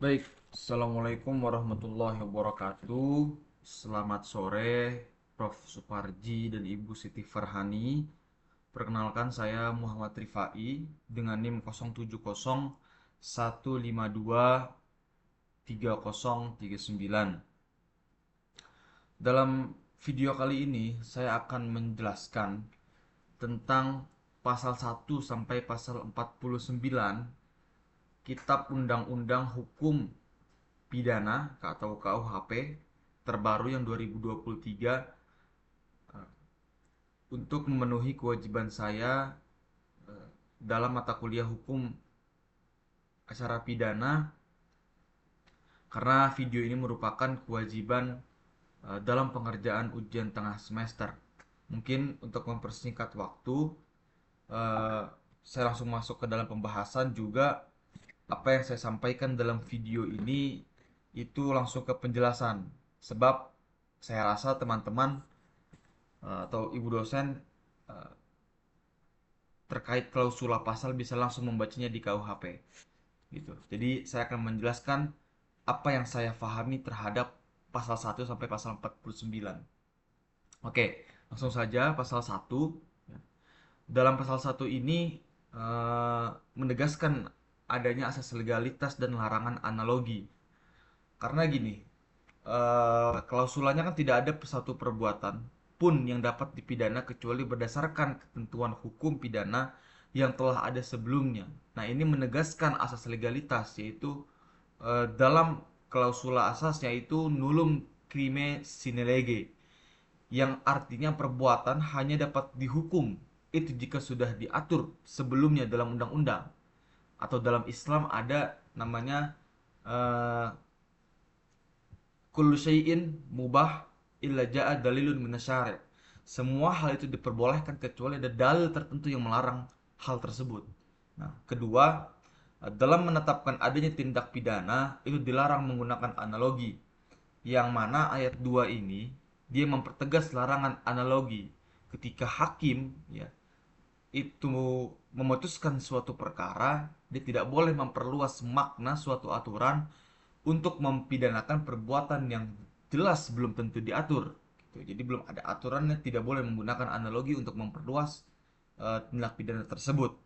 Baik, Assalamualaikum warahmatullahi wabarakatuh. Selamat sore, Prof. Suparji dan Ibu Siti Farhani. Perkenalkan saya Muhammad Rifai dengan NIM 0701523039. Dalam video kali ini saya akan menjelaskan tentang pasal 1 sampai pasal 49 Kitab Undang-Undang Hukum Pidana atau KUHP terbaru yang 2023 untuk memenuhi kewajiban saya dalam mata kuliah hukum acara pidana, karena video ini merupakan kewajiban dalam pengerjaan ujian tengah semester. Mungkin untuk mempersingkat waktu, eh, saya langsung masuk ke dalam pembahasan. Juga apa yang saya sampaikan dalam video ini itu langsung ke penjelasan, sebab saya rasa teman-teman atau ibu dosen eh, terkait klausula pasal bisa langsung membacanya di KUHP gitu. Jadi saya akan menjelaskan apa yang saya pahami terhadap pasal 1 sampai pasal 49. Oke, langsung saja pasal 1. Dalam pasal 1 ini menegaskan adanya asas legalitas dan larangan analogi. Karena gini, klausulanya kan tidak ada satu perbuatan pun yang dapat dipidana kecuali berdasarkan ketentuan hukum pidana yang telah ada sebelumnya. Nah, ini menegaskan asas legalitas, yaitu dalam klausula asasnya itu nullum crime sine lege, yang artinya perbuatan hanya dapat dihukum itu jika sudah diatur sebelumnya dalam undang-undang. Atau dalam Islam ada namanya eh, kullu syai'in mubah illa ja'a dalilun minasyari'. Semua hal itu diperbolehkan kecuali ada dalil tertentu yang melarang hal tersebut. Nah, kedua, dalam menetapkan adanya tindak pidana itu dilarang menggunakan analogi. Yang mana ayat 2 ini dia mempertegas larangan analogi ketika hakim ya itu memutuskan suatu perkara, dia tidak boleh memperluas makna suatu aturan untuk mempidanakan perbuatan yang jelas belum tentu diatur gitu. Jadi belum ada aturannya, tidak boleh menggunakan analogi untuk memperluas tindak pidana tersebut.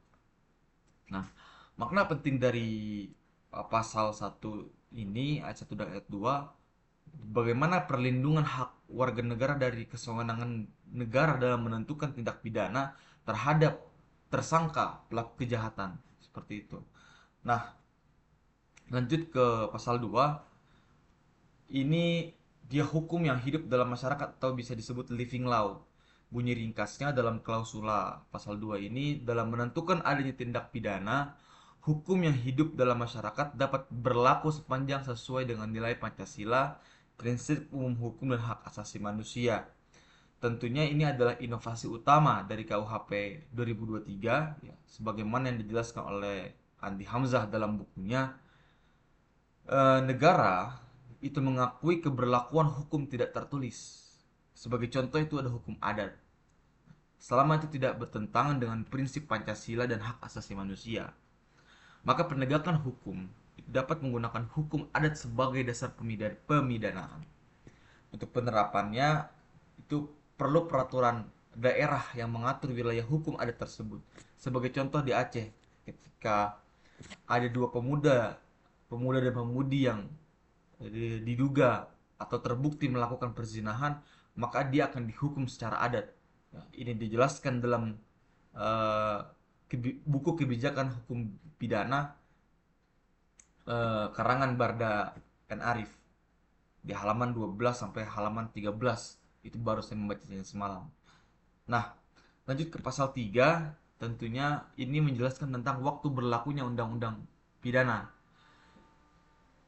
Nah, makna penting dari pasal 1 ini, ayat 1 dan ayat 2, bagaimana perlindungan hak warga negara dari kesewenangan negara dalam menentukan tindak pidana terhadap tersangka pelaku kejahatan seperti itu. Nah, lanjut ke pasal 2. Ini dia hukum yang hidup dalam masyarakat atau bisa disebut living law. Bunyi ringkasnya dalam klausula pasal 2 ini, dalam menentukan adanya tindak pidana, hukum yang hidup dalam masyarakat dapat berlaku sepanjang sesuai dengan nilai Pancasila, prinsip umum hukum dan hak asasi manusia. Tentunya ini adalah inovasi utama dari KUHP 2023 ya, sebagaimana yang dijelaskan oleh Andi Hamzah dalam bukunya. Negara itu mengakui keberlakuan hukum tidak tertulis. Sebagai contoh itu ada hukum adat. Selama itu tidak bertentangan dengan prinsip Pancasila dan hak asasi manusia, maka penegakan hukum dapat menggunakan hukum adat sebagai dasar pemidanaan. Untuk penerapannya itu perlu peraturan daerah yang mengatur wilayah hukum adat tersebut. Sebagai contoh di Aceh, ketika ada dua pemuda dan pemudi yang diduga atau terbukti melakukan perzinahan, maka dia akan dihukum secara adat. Ya, ini dijelaskan dalam uh, buku kebijakan hukum pidana karangan Barda N. Arif di halaman 12 sampai halaman 13. Itu baru saya membacanya semalam. Nah, lanjut ke pasal 3. Tentunya ini menjelaskan tentang waktu berlakunya undang-undang pidana.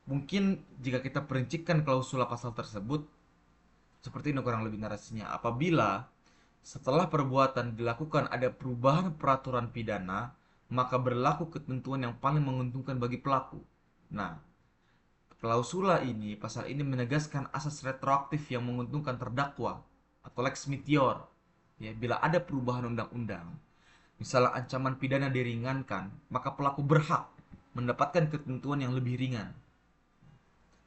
Mungkin jika kita perincikan klausula pasal tersebut, seperti ini kurang lebih narasinya. Apabila setelah perbuatan dilakukan ada perubahan peraturan pidana, maka berlaku ketentuan yang paling menguntungkan bagi pelaku. Nah, klausula ini, pasal ini menegaskan asas retroaktif yang menguntungkan terdakwa atau lex meteor. Ya, bila ada perubahan undang-undang, misalnya ancaman pidana diringankan, maka pelaku berhak mendapatkan ketentuan yang lebih ringan.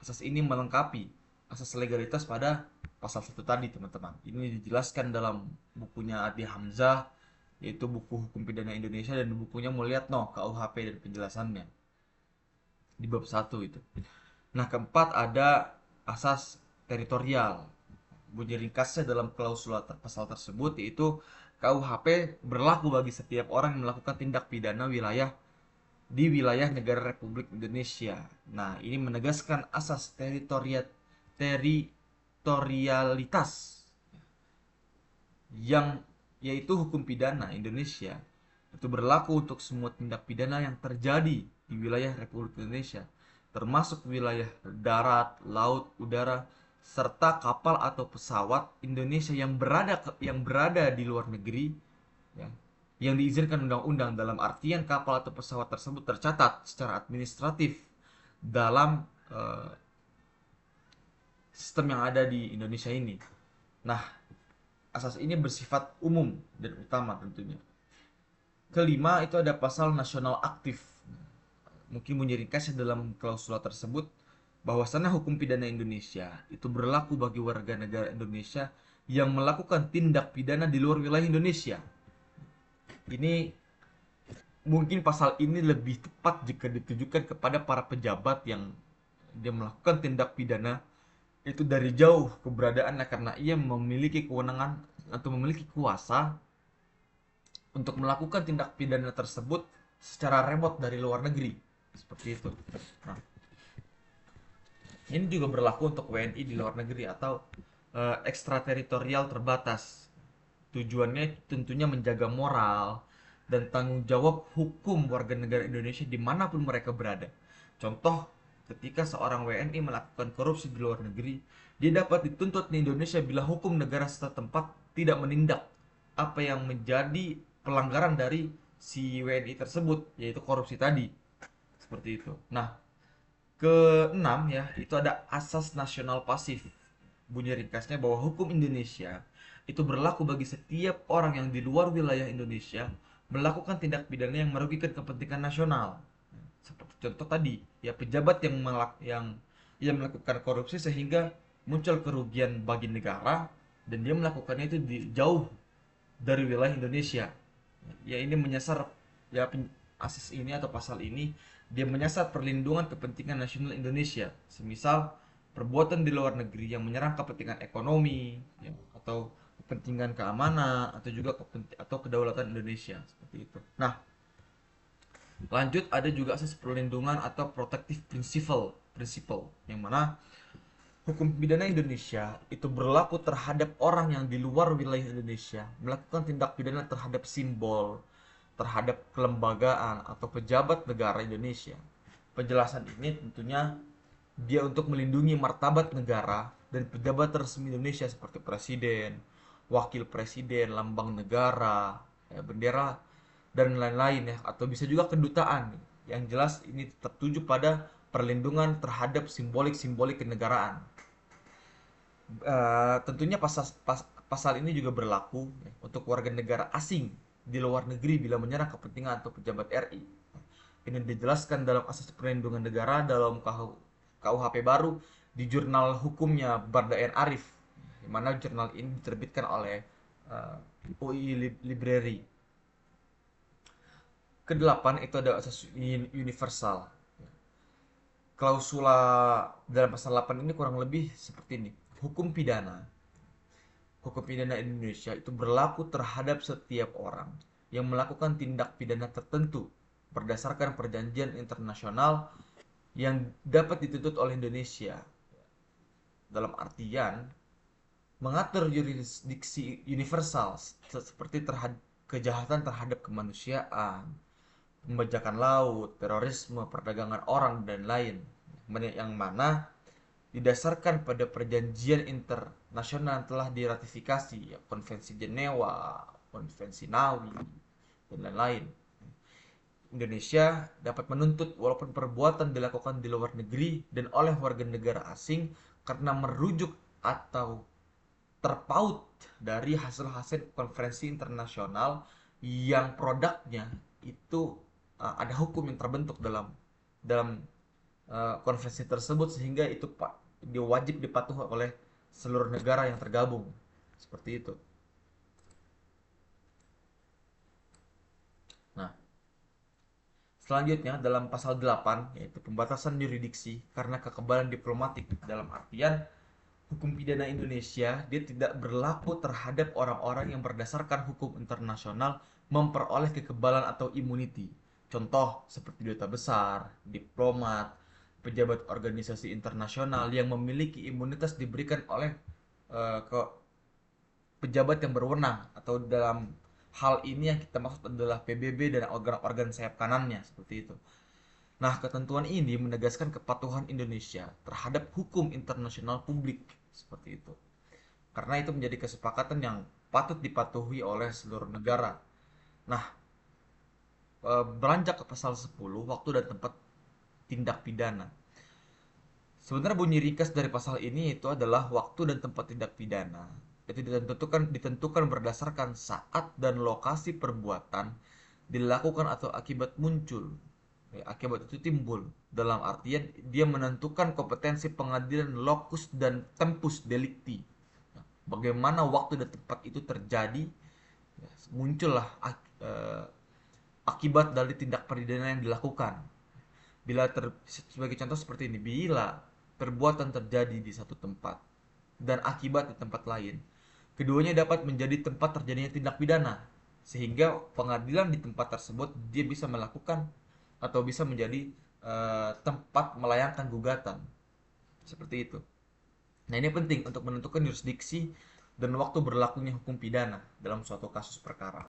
Asas ini melengkapi asas legalitas pada pasal 1 tadi, teman-teman. Ini dijelaskan dalam bukunya Adi Hamzah, yaitu buku hukum pidana Indonesia, dan bukunya Mulyatno KUHP dan penjelasannya di bab 1 itu. Nah, keempat ada asas teritorial. Bunyi ringkasnya dalam klausula pasal tersebut yaitu KUHP berlaku bagi setiap orang yang melakukan tindak pidana wilayah di wilayah negara Republik Indonesia. Nah, ini menegaskan asas teritorialitas yang yaitu hukum pidana Indonesia itu berlaku untuk semua tindak pidana yang terjadi di wilayah Republik Indonesia, termasuk wilayah darat, laut, udara, serta kapal atau pesawat Indonesia yang berada di luar negeri, ya, yang diizinkan undang-undang, dalam artian kapal atau pesawat tersebut tercatat secara administratif dalam sistem yang ada di Indonesia ini. Nah, asas ini bersifat umum dan utama tentunya. Kelima itu ada pasal nasional aktif. Mungkin bunyi ringkasnya dalam klausula tersebut bahwasannya hukum pidana Indonesia itu berlaku bagi warga negara Indonesia yang melakukan tindak pidana di luar wilayah Indonesia. Ini mungkin pasal ini lebih tepat jika ditujukan kepada para pejabat yang dia melakukan tindak pidana itu dari jauh keberadaannya, karena ia memiliki kewenangan atau memiliki kuasa untuk melakukan tindak pidana tersebut secara remote dari luar negeri, seperti itu. Nah, ini juga berlaku untuk WNI di luar negeri atau ekstrateritorial terbatas. Tujuannya tentunya menjaga moral dan tanggung jawab hukum warga negara Indonesia dimanapun mereka berada. Contoh, ketika seorang WNI melakukan korupsi di luar negeri, dia dapat dituntut di Indonesia bila hukum negara setempat tidak menindak apa yang menjadi pelanggaran dari si WNI tersebut, yaitu korupsi tadi. Seperti itu. Nah, keenam ya, itu ada asas nasional pasif. Bunyi ringkasnya bahwa hukum Indonesia itu berlaku bagi setiap orang yang di luar wilayah Indonesia melakukan tindak pidana yang merugikan kepentingan nasional. Seperti contoh tadi, ya pejabat yang melakukan korupsi sehingga muncul kerugian bagi negara dan dia melakukannya itu jauh dari wilayah Indonesia. Ya ini menyasar, ya asas ini atau pasal ini dia menyasar perlindungan kepentingan nasional Indonesia, semisal perbuatan di luar negeri yang menyerang kepentingan ekonomi, ya, atau kepentingan keamanan atau juga atau kedaulatan Indonesia, seperti itu. Nah, lanjut ada juga asas perlindungan atau protective principle yang mana hukum pidana Indonesia itu berlaku terhadap orang yang di luar wilayah Indonesia melakukan tindak pidana terhadap simbol, terhadap kelembagaan atau pejabat negara Indonesia. Penjelasan ini tentunya dia untuk melindungi martabat negara dan pejabat resmi Indonesia seperti presiden, wakil presiden, lambang negara, ya, bendera dan lain-lain ya, atau bisa juga kedutaan. Yang jelas ini tertuju pada perlindungan terhadap simbolik-simbolik kenegaraan. Tentunya pasal ini juga berlaku ya, untuk warga negara asing di luar negeri bila menyerang kepentingan atau pejabat RI. Ini dijelaskan dalam asas perlindungan negara dalam KUHP baru di jurnal hukumnya Barda N. Arif, di mana jurnal ini diterbitkan oleh UI Library. Kedelapan itu ada asas universal. Klausula dalam pasal 8 ini kurang lebih seperti ini. Hukum pidana Indonesia itu berlaku terhadap setiap orang yang melakukan tindak pidana tertentu berdasarkan perjanjian internasional yang dapat dituntut oleh Indonesia. Dalam artian mengatur jurisdiksi universal seperti kejahatan terhadap kemanusiaan, pembajakan laut, terorisme, perdagangan orang, dan lain, yang mana didasarkan pada perjanjian internasional telah diratifikasi, ya, Konvensi Jenewa, Konvensi Nawi, dan lain-lain. Indonesia dapat menuntut walaupun perbuatan dilakukan di luar negeri dan oleh warga negara asing karena merujuk atau terpaut dari hasil-hasil konferensi internasional yang produknya itu ada hukum yang terbentuk dalam konvensi tersebut sehingga itu wajib dipatuhi oleh seluruh negara yang tergabung. Seperti itu. Nah, selanjutnya dalam pasal 8 yaitu pembatasan yurisdiksi karena kekebalan diplomatik, dalam artian hukum pidana Indonesia dia tidak berlaku terhadap orang-orang yang berdasarkan hukum internasional memperoleh kekebalan atau immunity. Contoh seperti duta besar, diplomat, pejabat organisasi internasional yang memiliki imunitas diberikan oleh ke pejabat yang berwenang, atau dalam hal ini yang kita maksud adalah PBB dan organ-organ sayap kanannya seperti itu. Nah, ketentuan ini menegaskan kepatuhan Indonesia terhadap hukum internasional publik seperti itu. Karena itu menjadi kesepakatan yang patut dipatuhi oleh seluruh negara. Nah, beranjak ke pasal 10, waktu dan tempat tindak pidana. Sebenarnya bunyi ringkas dari pasal ini itu adalah waktu dan tempat tindak pidana. Itu ditentukan berdasarkan saat dan lokasi perbuatan dilakukan atau akibat muncul. Ya, akibat itu timbul. Dalam artian dia menentukan kompetensi pengadilan locus dan tempus delicti. Bagaimana waktu dan tempat itu terjadi, ya, muncullah akibat dari tindak pidana yang dilakukan. Sebagai contoh seperti ini, bila perbuatan terjadi di satu tempat dan akibat di tempat lain, keduanya dapat menjadi tempat terjadinya tindak pidana, sehingga pengadilan di tempat tersebut dia bisa melakukan atau bisa menjadi tempat melayangkan gugatan seperti itu. Nah, ini penting untuk menentukan yurisdiksi dan waktu berlakunya hukum pidana dalam suatu kasus perkara.